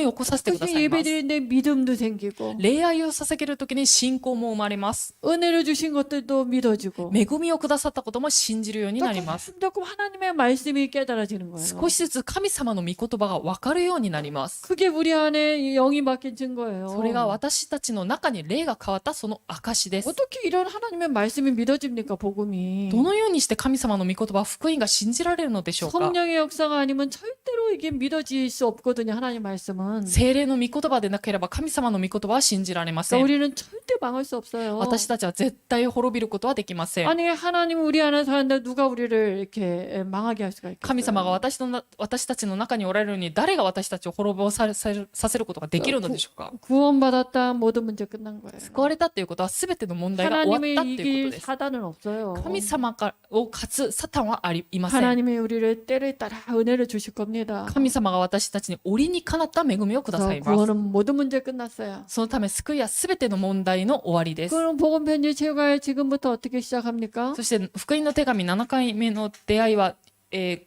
い起こさせてくだ 그래서 さいます。 예배드리는데 믿음도 생기고 礼拝を捧げるときに信仰も生まれます。 은혜를 주신 것들도 믿어지고 恵みをくださったことも信じるようになります。 조금 하나님의 말씀이 깨달아지는 거예요. 少しずつ神様の御言葉が分かるようになります。 그게 우리 안에 영이 바뀐 증거예요. それが私たちの中に霊が変わったその証です。 어떻게 이런 하나님의 말씀이 믿어집니까, 복음이? どのようにして神様の御言葉、福音が信じられるのでしょうか。 성령의 역사가 아니면 절대로 이게 믿어질 수 없거든요, 하나님 말씀은. 聖霊の御言葉でなければ神様の御言葉は信じられませ 그러니까 ん。 우리는 절대 망할 수 없어요. 私たちは絶対滅びることはできません。 아니 하나님 우리 안에 사는데 누가 우리를 이렇게 망하게 할 수가 있겠어요? 神様が私たちの中におられるのに誰が私たちを滅ぼさせることができるのでしょうか。 구원받았다 모든 문제 끝난 거예요. 救われたということは全ての問題が終わった 하나님의 ということ 이길 です。 사단은 없어요. 神様を勝つサタンはいません。 하나님이 우리를 때를 따라 은혜를 주실 겁니다. 神様が私たちに折にかなった恵みをくださ 그래서 います。 구원은 모든 문제 끝났어요. そのため救いは全ての問題の終わりです。 그럼 복음 편지 최고의 지금부터 어떻게 시작합니까? そして福音の手紙7回目の出会いは、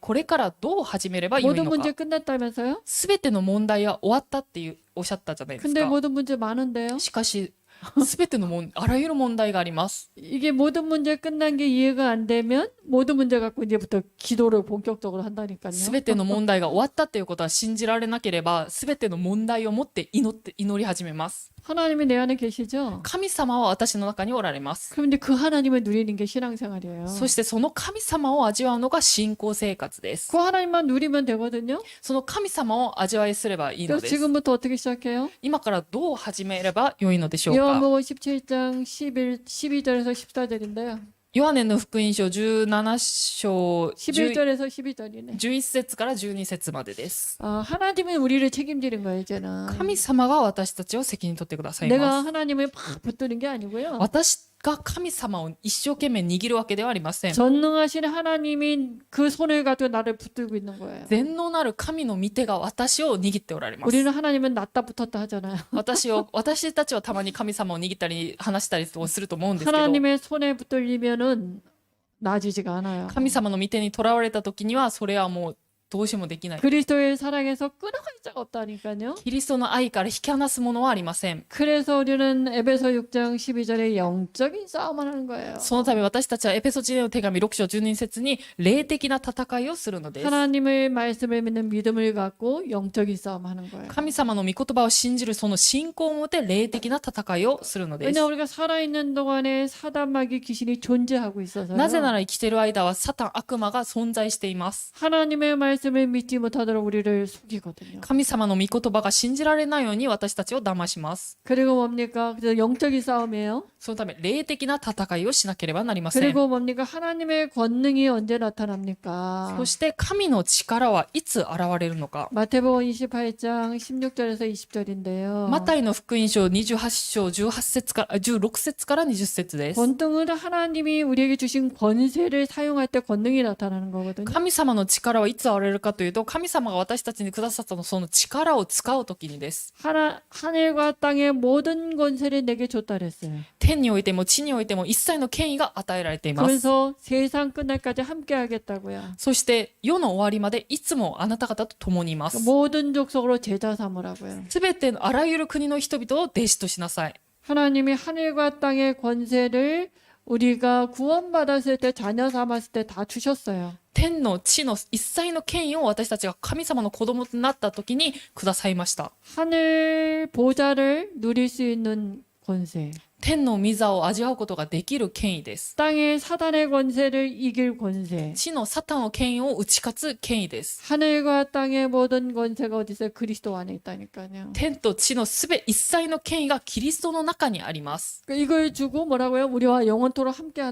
これからどう始めればよい 모든 の 문제 か。 끝났다면서요? 全ての問題は終わったっておっしゃったじゃないです 근데 か。 모든 문제 많은데요. しかし全てのあらゆる問題があります。 이게 모든 문제 끝난 게 이해가 안 되면 모든 문제 갖고 이제부터 기도를 본격적으로 한다니까요. 全ての問題が終わったっていうことは信じられなければ全ての問題を持って祈り始めます。 하나님이 내 안에 계시죠? 神様は私の中におられます。 그럼 이제 그 하나님을 누리는 게 신앙생활이에요. そしてその神様を味わうのが信仰生活です。 그 하나님만 누리면 되거든요. その神様を味わいすればいいの 그래서 です。 지금부터 어떻게 시작해요? 今からどう始めればよいのでしょうか。 요한복음 17장 12절에서 14절인데요. ヨハネの福音書17章 11절에서 12절이네. 11節から12節までです。 하나님은 우리를 책임지는 거예요, 이제는. 神様が私たちを責任取ってください 내가 ます。 하나님을 막 붙드는 게 아니고요. 私が神様を一生懸命握るわけではありません。 전능하신 하나님이 그 손을 가지고 나를 붙들고 있는 거예요. 全能なる神の御手が私を握っておられます。 우리는 하나님은 낫다 붙었다 하잖아요. 私たちはたまに神様を握ったり話したりすると思うんですけど、 하나님의 손에 붙들리면은 나아지지가 않아요. 神様の御手にとらわれた時にはそれはもうどうしようもできない。 그리스도의 사랑에서 끊어갈 자가 없다니까요. キリストの愛から引き離すものはありません。 그래서 우리는 에베소 6장 12절에 영적인 싸움을 하는 거예요. そのため私たちはエペソ人への手紙6章12節に霊的な戦いをするのです。 하나님의 말씀을 믿는 믿음을 갖고 영적인 싸움을 하는 거예요. 神様の御言葉を信じるその信仰を持って霊的な戦いをするのです。 왜냐 우리가 살아있는 동안에 사단 마귀 귀신이 존재하고 있어서요. なぜなら生きている間はサタン悪魔が存在しています。 하나님의 말씀을 믿지 못하도록 우리를 속이거든요. 神様の御言葉が信じられないように私たちを騙します。 그리고 뭡니까? 그래서 영적인 싸움이에요. そのため霊的な戦いをしなければなりません。 그리고 뭡니까? 하나님의 권능이 언제 나타납니까? そして神の力はいつ現れるのか。 마태복음 28장 16절에서 20절인데요. マタイの福音書28章18節から16節から20節です。 권능은 하나님이 우리에게 주신 권세를 사용할 때 권능이 나타나는 거거든요. 神様の力はいつ現れるかというと、神様が私たちにくださったその力を使うときにです。 하늘과 땅의 모든 권세를 내게 줬다 그랬어요. 天においても地においても一切の権威が与えられています。 그래서 세상 끝날까지 함께 하겠다고요. そして世の終わりまでいつもあなた方と共にいます。 모든 족속으로 제자 삼으라고요. すべてのあらゆる国の人々を弟子としなさい。 하나님이 하늘과 땅의 권세를 우리가 구원받았을 때 자녀 삼았을 때 다 주셨어요. 天の地の一切の権威を私たちが神様の子供となった時にくださいました。 하늘 보좌를 누릴 수 있는 권세. 天の御座を味わうことができる権威です。 땅의 사단의 권세를 이길 권세. 地のサタンの権威を打ち勝つ権威です。 하늘과 땅의 모든 권세가 어디 있어요? 그리스도 안에 있다니까요. 天と地のすべ一切の権威がキリストの中にあります。 이걸 주고 뭐라고요? 우리와 영원토록 함께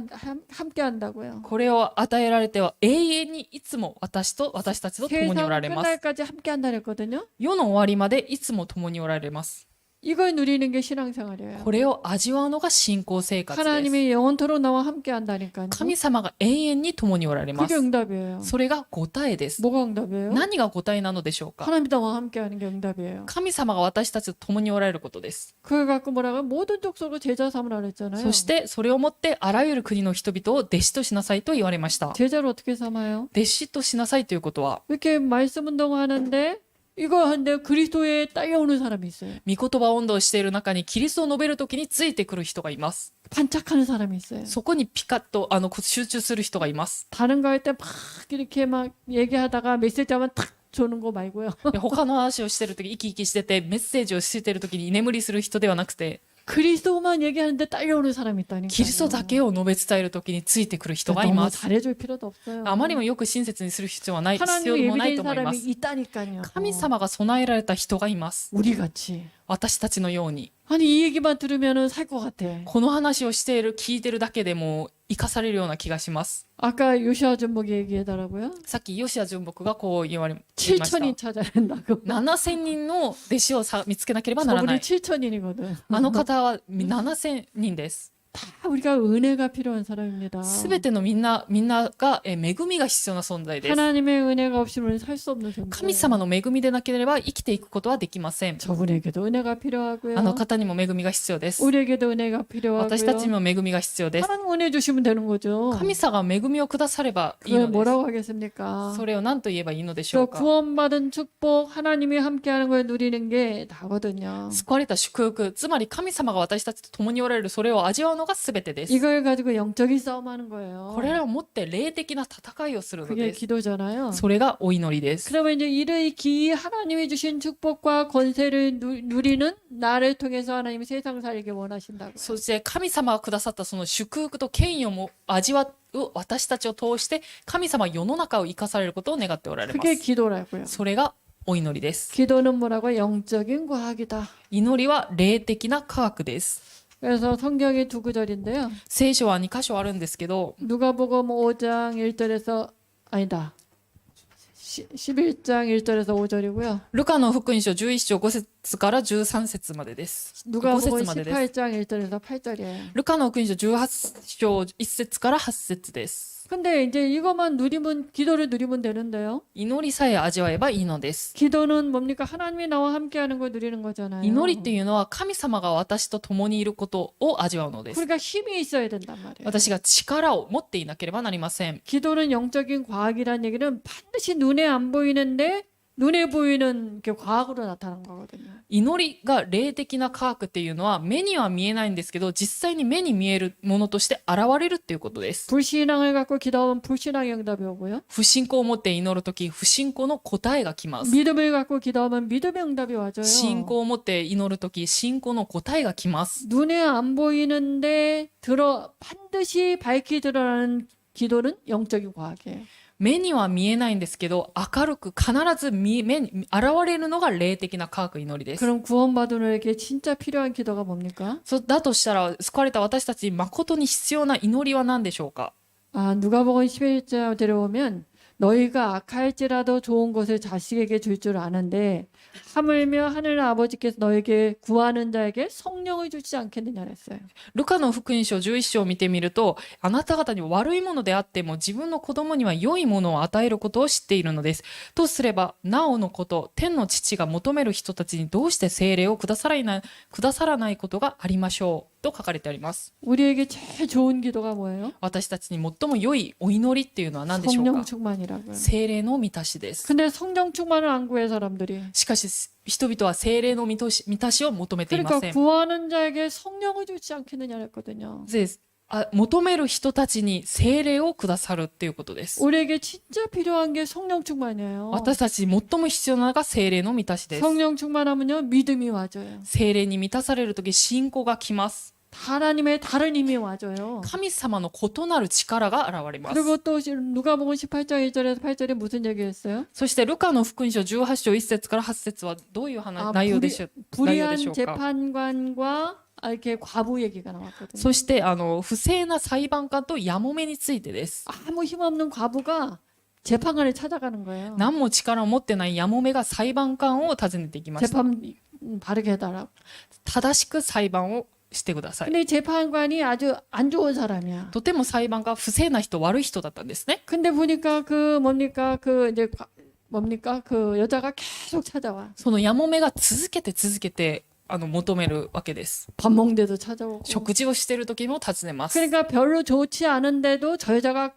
한다고요. これを与えられては永遠にいつも私たちと共におら 세상 れます。 끝날까지 함께 한다 그랬거든요. 世の終わりまでいつも共におられます。 이걸 누리는 게 신앙생활이에요. これを味わうのが信仰生活です。 하나님이 영원토록 나와 함께 한다니까요. 神様が永遠に共におられま 그게 す。 응답이에요. それが答えです。 뭐가 응답이에요? 何が答えなのでしょうか。 하나님 나와 함께 하는 게 응답이에요. 神様が私たちと共におられることです。 그걸 갖고 뭐라고요? 모든 족속으로 제자 삼으라 그랬잖아요. そしてそれをもってあらゆる国の人々を弟子としなさいと言われました。 제자를 어떻게 삼아요? 弟子としなさいということは、 이렇게 말씀 운동하는데 이거 하는데 그리스도에 딸려오는 사람이 있어요. 御言葉運動をしている中にキリストを述べるときについてくる人がいます。 반짝하는 사람이 있어요. そこにピカッと集中する人がいます。 다른 거 할 때 막 이렇게 막 얘기하다가 메시지 하면 탁 조는 거 말고요. で他の話をしてるとき、生き生きしててメッセージをしてるときに居眠りする人ではなくて、 그리스도만 얘기하는데 딸려오는 사람이 있다니까요. キリストだけを述べ伝えるときについてくる人がい 너무 ます。 잘해줄 필요도 없어요. あまりもよく親切にする必要はない、必 하나님이 要もないと 예비된 思いま 사람이 す。 있다니까요. 神様が備えられた人がいます。 우리 같이. 私たちのように。 아니 이 얘기만 들으면은 살 것 같아. この話をしている、聞いてるだけでも生かされるような気がします。 아까 요시아 전목이 얘기하더라고요. さっきヨシア純木がこう言いました。 7천인 찾아야 된다고. 7000人の弟子を見つけなければならな 저분이 い。 7천인이거든. あの方は7000人です。 다 우리가 은혜가 필요한 사람입니다. すべてのみんなが恵みが必要な存在です。 하나님의 은혜가 없이는 살 수 없는 존재. 神様の恵みでなければ生きていくことはできません。 저분에게도 은혜가 필요하고요. あの方にも恵みが必要です。 우리에게도 은혜가 私たちに 필요하고요. も恵みが必要です。 하나님 은혜 주시면 되는 거죠. 神様が恵みをくださればいい 그걸 ので 뭐라고 하겠습니까? す。それを何と言えばいいのでしょ 저 うか。 구원받은 축복, 하나님이 함께하는 걸 누리는 게 다거든요. 救われた祝福、つまり神様が私たちと共におられるそれを味わうのが全てです。 이걸 가지고 영적인 싸움하는 거예요. これらをもって霊的な戦いをするの 그게 です。 기도잖아요. それがお祈りです。 그러면 이제 이를 기 하나님이 주신 축복과 권세를 누리는 나를 통해서 하나님이 세상 살게 원하신다고. そして神様がくださったその祝福と権威をも味わう私たちを通して神様は世の中を生かされることを願っておられま 그게 す。 기도라고요. それがお祈りです。 기도는 뭐라고? 영적인 과학이다. 祈りは霊的な科学です。 그래서 성경이 두 구절인데요. 聖書は2箇所あるんですけど、 누가복음 5장 1절에서 아니다. 11장 1절에서 5절이고요. ルカの福音書11章5節から13節までです。5 누가복음 節までです。 18장 1절에서 8절이에요. ルカの福音書18章1節から8節です。 근데 이제 이것만 누리면 기도를 누리면 되는데요. 祈りさえ味わえばいいのです。 기도는 뭡니까? 하나님이 나와 함께하는 걸 누리는 거잖아요. 祈りっていうのは神様が私と共にいることを味わうのです。 그러니까 힘이 있어야 된단 말이에요. 私が力を持っていなければなりません。 기도는 영적인 과학이라는 얘기는 반드시 눈에 안 보이는데 눈에 보이는 게 과학으로 나타난 거거든요. 祈りが霊的な科学っていうのは目には見えないんですけど実際に目に見えるものとして現れるっていうことです。 불신앙을 갖고 기도하면 불신앙의 응답이 오고요. 不信仰を持って祈るとき不信仰の答えが来ます。 믿음을 갖고 기도하면 믿음의 응답이 와줘요. 信仰を持って祈るとき信仰の答えが来ます。 눈에 안 보이는데 반드시 밝히 드러나는 기도는 영적인 과학이에요. 目には見えないんですけど、明るく必ず目に現れるのが霊的な科学祈りです。 그럼 구원받은 우리에게 진짜 필요한 기도가 뭡니까? だとしたら、救われた私たちに誠に必要な祈りは何でしょうか？ 아, 누가복음 11장 들어보면 너희가 악할지라도 좋은 것을 자식에게 줄 줄 아는데 하물며 하늘 아버지께서 너에게 구하는 자에게 성령을 주지 않겠느냐 그랬어요. ルカの福音書11章を見てみると、あなた方に悪いものであっても自分の子供には良いものを与えることを知っているのです。とすれば、なおのこと、天の父が求める人たちにどうして聖霊をくださらないことがありましょうと書かれてあります。 우리에게 제일 좋은 기도가 뭐예요? 私たちに最も良いお祈りっていうのは何でしょう 성령 か？ 충만이라고요. 聖霊の満たしです。 근데 성령 충만을 안 구해 사람들이. しかし人々は聖霊の満たしを求めていま 그러니까 せん。 구하는 자에게 성령을 주지 않겠느냐 그랬거든요. 求める人たちに聖霊をくださるっていうことです。 우리에게 진짜 필요한 게 성령 충만이에요. 私たちに最も必要なのが聖霊の満たしです。 성령 충만하면요 믿음이 와줘요. 聖霊に満たされるとき信仰が来ます。 하나님의 다른 힘이 와줘요. 神様の異なる力が現れます。 그리고 또 누가복음 18장 1절에서 8절에 무슨 얘기했어요? そしてルカの福音書18章1節から8節はどういう内容でしょう 불의한 か？ 재판관과 이렇게 과부 얘기가 나왔거든요. そして不正な裁判官とやもめについてです。 아무 힘없는 과부가 재판관을 찾아가는 거예요. 何も力を持ってないやもめが裁判官を訪ねていきました。 재판 바르게 해달라고. 正しく裁判をしてください。 근데 재판관이 아주 안 좋은 사람이야. とても裁判が不正な人、悪い人だったんですね。 근데 보니까 그 여자가 계속 찾아와. そのやもめが続けて求めるわけです。 밥 먹는데도 찾아오고. 食事をしている時も尋ねます。 그러니까 별로 좋지 않은데도 저 여자가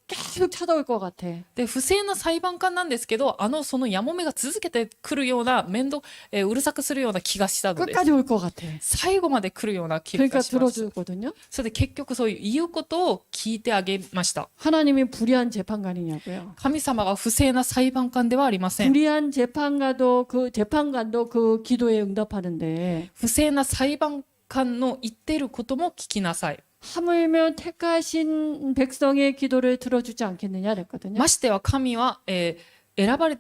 계속 찾아올 것 같아. で、不正な裁判官なんですけど、そのやもめが続けてくるようなうるさくするような気がしたのです。 끝까지 올 것 같아. 最後まで来るような気が 그러니까 します。 들어주거든요. それで結局そういう言うことを聞いてあげました。 하나님이 불의한 재판관이냐고요. 神様が不正な裁判官ではありません。 불의한 재판관도 그 기도에 응답하는데 不正な裁判官の言っていることも聞きなさい。 하물며 택하신 백성의 기도를 들어주지 않겠느냐 그랬거든요. ましては神は、選ばれ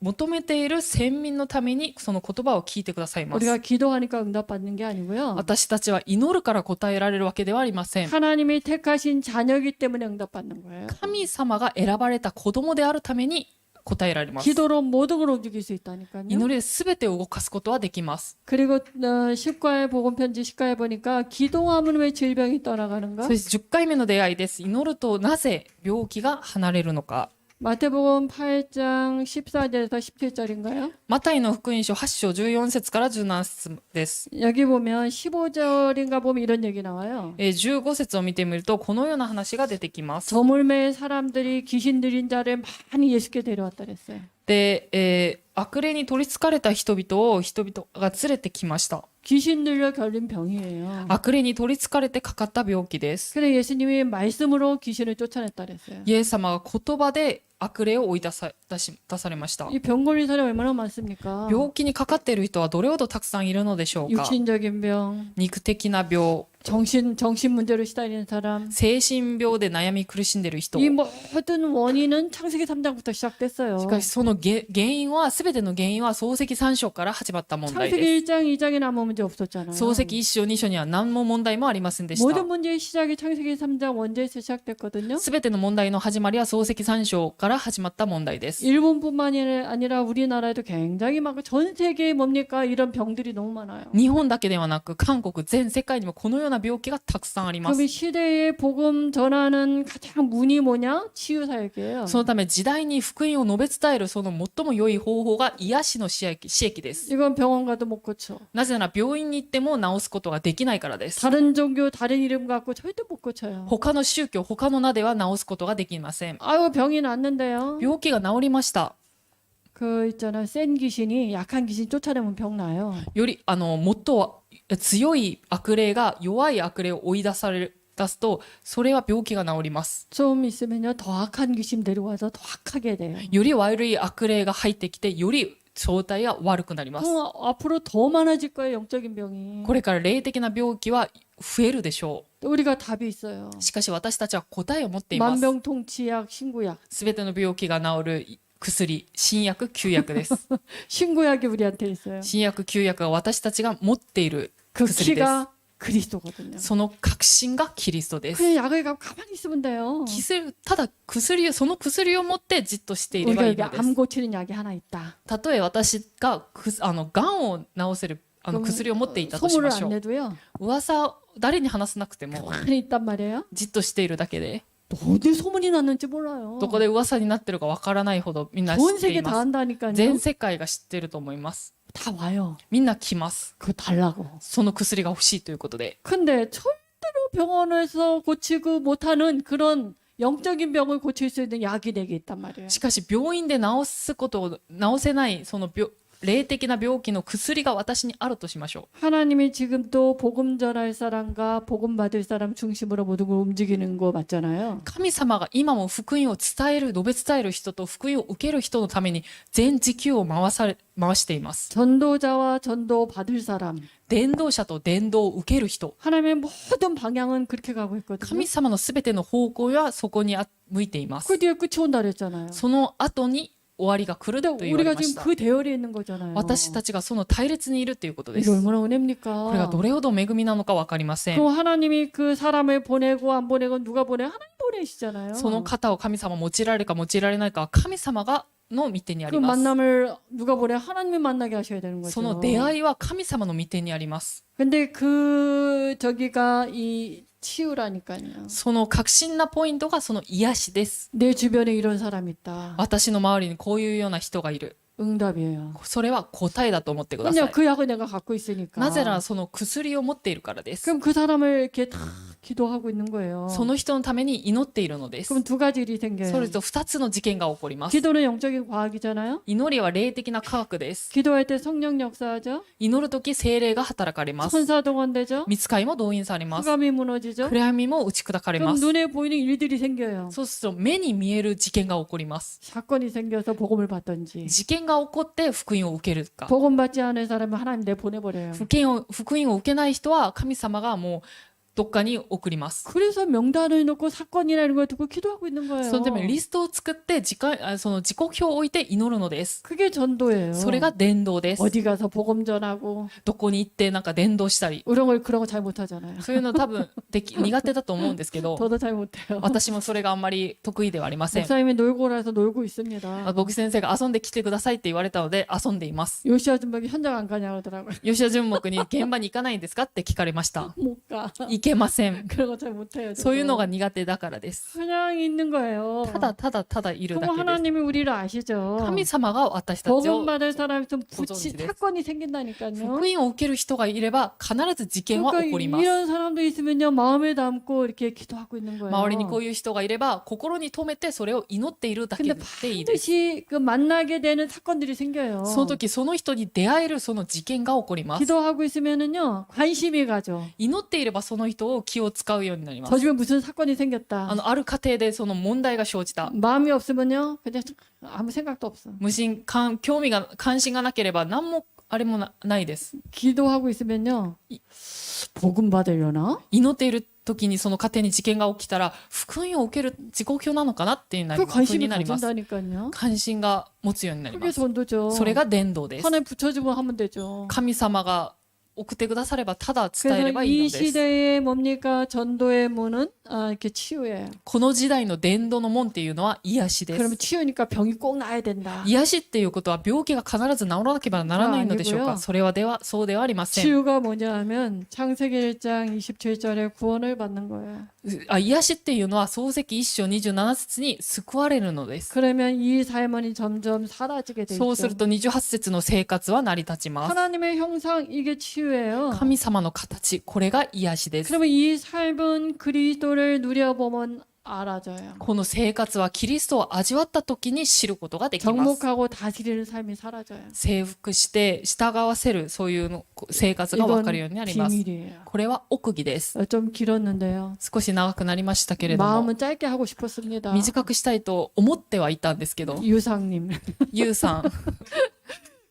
求めている先民のためにその言葉を聞いてくださいます。 우리가 기도하니까 응답받는 게 아니고요. 私たちは祈るから答えられるわけではありません。 하나님이 택하신 자녀이기 때문에 응답받는 거예요. 神様が選ばれた子供であるために答えられます。 기도로 모든 걸 움직일 수 있다니까요. 祈りで全てを動かすことはできます。 그리고 10과의 복음편지 10과에 보니까 기도하면 왜 질병이 떠나가는가? そして10回目の出会いです。祈るとなぜ病気が離れるのか。 마태복음 8장 14절에서 17절인가요? マタイの福音書8章14節から17節です。 여기 보면 15절인가 보면 이런 얘기 나와요. 15節を見てみるとこのような話が出てきます。 저물매의 사람들이 귀신 들린 자를 많이 예수께 데려왔다 그랬어요. で、悪霊に取りつかれた人々を人々が連れてきました。 귀신 들려 걸린 병이에요. 悪霊に取りつかれてかかった病気です。 그래 예수님이 말씀으로 귀신을 쫓아냈다 그랬어요. イエス様が言葉で悪霊を追い出されました。 이 병 걸린 사람이 얼마나 많습니까? 病気にかかっている人はどれほどたくさんいるのでしょうか。 육신적인 병, 肉的な病、 정신 문제로 시달리는 사람. 精神病で悩み苦しんでいる人。 이 모든 원인은 창세기 3장부터 시작됐어요. しかしその原因は全ての原因は創世記3章から始まった問題です。 창세기 1장, 2장에는 아무 문제 없었잖아요. 創世記1章2章には何も問題もありませんでした。 모든 문제의 시작이 창세기 3장 원죄에서 시작됐거든요. 全ての問題の始まりは創世記3章から始まった問題です。 일본뿐만이 아니라 우리나라에도 굉장히 많고 전 세계에 뭡니까 이런 병들이 너무 많아요. 日本だけではなく韓国全世界にもこのような病気がたくさんありま 그럼 이 す。 시대에 복음 전하는 가장 문이 뭐냐? 치유 사역이에요. そのため時代に福音を述べ伝えるその最も良い方法が癒しの死液です。 이건 병원 가도 못 고쳐. なぜなら病院に行っても治すことができないからです。 다른 종교, 다른 이름 갖고 절대 못 고쳐요. 他の宗教、他の名では治すことができません。 아유 병이 낫는데요. 病気が治りました。 그 있잖아 센 귀신이 약한 귀신 쫓아내면 병 나요. よりもっと強い悪霊が弱い悪霊を追い出すとそれは病気が治ります。 좀 있으면요 더 악한 귀신 데려와서 더 악하게 돼요. より悪い悪霊が入ってきてより状態が悪くなります。 앞으로 더 많아질 거예요 영적인 병이. これから霊的な病気は増えるでしょう。또 우리가 답이 있어요. しかし私たちは答えを持っています。 만병통치약, 신구약. すべての病気が治る薬、新薬、旧薬です。 신구약이 우리한테 있어요. 新薬、旧薬は私たちが持っている 그 薬です。 키가 그리스도거든요. その核心がキリストです。 그냥 약을 갖고 가만히 있으면 돼요. ただ薬、その薬を持ってじっとしていれば 우리가 いい 여기 ので 암 고치는 약이 하나 있다. す。たとえ私ががんを治せる 그럼 薬を持っていたとし 소문을 ましょ 안 う。 내도요. 噂、誰に話さなくても 가만히 있단 말이에요. じっとしているだけで、 어디 소문이 났는지 몰라요. どこで噂になってるかわからないほどみんな知 전 ってい 세계 ま 다 す。 한다니까요. 全世界が知ってると思います。 다 와요. みんな来ます。 그거 달라고. その薬が欲しいということで。 근데 절대로 병원에서 고치고 못하는 그런 영적인 병을 고칠 수 있는 약이 내게 있단 말이에요. しかし病院で治すことを治せないその霊的な病気の薬が私にあるとしましょ 하나님이 지금 또 복음 전할 사람과 복음 받을 사람 중심으로 모든 걸 움직이는 거 맞잖아요. う。神様が今も福音を伝える、述べ伝える人と福音を受ける人のために全時給を回しています。 전도자와 전도 받을 사람. 伝道者と伝道を受ける人。 하나님의 모든 방향은 그렇게 가고 있거든요. 神様のすべての方向はそこに向いています。 그 뒤에 끝이 온다 그랬잖아요. その後に終わりが来ると 근데 言われ 우리가 まし 지금 た。 그 대열에 있는 거잖아요. 私たちがその隊列にいるということで 이게 す。 얼마나 これが 은혜입니까? どれほど恵みなのか分かりません。 그럼 하나님이 그 사람을 보내고 안 보내고 누가 보내? 하나님 보내시잖아요. その方を神様用いられるか用いられないかは神様がの御手にあ 그 ります。 만남을 누가 보내? 하나님이 만나게 하셔야 되는 そ 거죠. の出会いは神様の御手にあります。 근데 그 저기가 이 치유라니까요. その確信なポイントがその癒しです。 내 주변에 이런 사람이 있다. 私の周りにこういうような人がいる。 응답이에요. それは答えだと思ってくださ 그냥 い。 그 약을 내가 갖고 있으니까. なぜならその薬を持っているからです。 그럼 그 사람을 이렇게 다 기도하고 있는 거예요. その人のために祈っているのです。 그럼 두 가지 일이 そ 생겨요. れと2つの事件が起こります。 기도는 영적인 과학이잖아요. 祈りは霊的な科学です。 기도할 때 성령 역사하죠. 祈るとき聖霊が働かれます。 천사 동원되죠. 御使いも動員されます。 흑암이 무너지죠. 暗闇も打ち砕かれま 그럼 す。 눈에 보이는 일들이 생겨요. そうすると目に見える事件が起こります。 사건이 생겨서 복음을 받던지. 事件が起こって福音を受けるか。 복음 받지 않은 사람은 하나님 내 보내버려요. 福音を受けない人は神様がもうどっかに送ります。 그래서 명단을 놓고 사건이나 이런 걸 듣고 기도하고 있는 거예요. そのためにリストを作ってその時刻表を置いて祈るのです。 그게 전도예요. それが伝道です。 어디 가서 복음 전하고 どこに行ってなんか伝道したり、 그런 거 잘 못하잖아요. そういうの多分苦手だと思うんですけど、 저도 잘 못해요. 私もそれがあんまり得意ではありません。 목사님이 놀고 오라서 놀고 있습니다. 牧師先生が遊んできてくださいって言われたので遊んでいます。 요시아 준박이 현장 안 가냐고 하더라고요. 吉田純木に現場に行かないんですかって聞かれました。 못 가. 行けません。 그런 거 잘 못해요. そういうの 저도. が苦手だからです。 그냥 있는 거예요. ただただただいるだ 그럼 けです。 하나님이 우리를 아시죠. 神様が私たち 복음 を 받을 사람이 좀 고정지です. 사건이 福 생긴다니까요. 音を受ける人がいれば必ず事件は起こり 그러니까 ます。 이런 사람도 있으면요 마음에 담고 이렇게 기도하고 있는 거예요. 周りにこういう人がいれば心に留めてそれを祈っているだけ 근데 でいいです。 반드시 그 만나게 되는 사건들이 생겨요. その時その人に出会えるその事件が起こります。 기도하고 있으면은요 관심이 가죠. 祈っていればその人を気を使うようになりま 저 す。 집에 무슨 사건이 생겼다. ある家庭でその問題が生じた。 마음이 없으면요 그냥 아무 생각도 없어. 興味が関心がなければ何もあれもないです。 기도하고 있으면요 복음 받으려나? 祈っている時にその家庭に事件が起きたら福音を受ける時刻表なのかなっていうふう 그 관심이 になります。 가진다니까요. 関心が持つようになり 그게 ます。 전도죠. それが伝道です。 하나님 붙여주면 하면 되죠. 神様が送ってくださればただ伝え 그래서 ればいい 이 のです。 시대의 뭡니까 전도의 문은 이렇게 치유예요. この時代の伝道の門っていうのは癒しで 그러면 す。 치유니까 병이 꼭 나야 된다. 癒しっていうことは病気が必ず治らなければならないのでしょうか。それはそうではありません。 치유가 뭐냐 하면 창세기 1장 27절에 구원을 받는 거예요. 癒しっていうのは創世記1章27節に救われるのです。 그러면 이 삶은 점점 사라지게 돼 そうす 있죠. ると28節の生活は成り立ちます。 하나님의 형상 이게 치유예요. 神様の形、これが癒しです。 그러면 이 삶은 그리스도를 누려보면 알아져요. この生活はキリストを味わった時に知ることができます。 정복하고 다스리는 삶이 사라져요. 征服して従わせるそういうの生活が分かるようになります。 비밀이에요. これは奥義です。 좀 길었는데요. 少し長くなりましたけれども、 마음은 짧게 하고 싶었습니다. 短くしたいと思ってはいたんですけど、 유상님. ユウさん、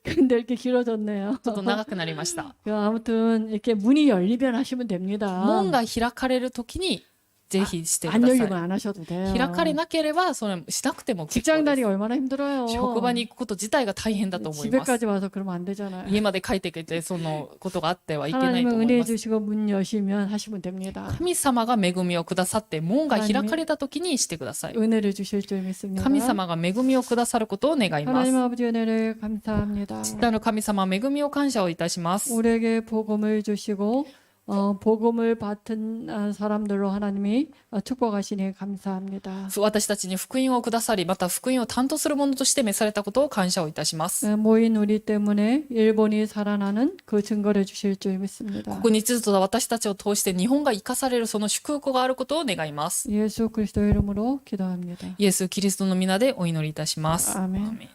근데 이렇게 길어졌네요. ちょっと長くなりました。 아무튼 이렇게 문이 열리면 하시면 됩니다. 門が開かれるときにぜひしてく 안 ださ 열리면 い。 안 하셔도 돼요. 開かれなければそれしなくても結構 직장 で 다니기 す。 얼마나 힘들어요. 職場に行くこと自体が大変だと思います。 집에까지 와서 그러면 안 되잖아요. 家まで帰ってきてそのことがあってはいけないと 하나님은 思い 은혜 ます。 주시고 문 여시면 하시면 됩니다. 神様が恵みをくださって門が開かれた時にしてください。 은혜를 주실 줄 믿습니다. 神様が恵みをくださることを願いま 하나님 す。 아버지 은혜를 감사합니다. 父なる神様恵みを感謝をいたします。 우리에게 복음을 주시고 복음을 받은 사람들로 하나님이 축복하시니 감사합니다. 私たちに福音をくださり、また福音を担当する者として召されたことを感謝をいたします。 모인 우리 때문에 일본이 살아나는 그 증거를 주실 줄 믿습니다. ここに集った私たちを通して日本が生かされるその祝福があることを願います。 예수 그리스도 이름으로 기도합니다. イエス・キリストの皆でお祈りいたします。 아멘. アーメン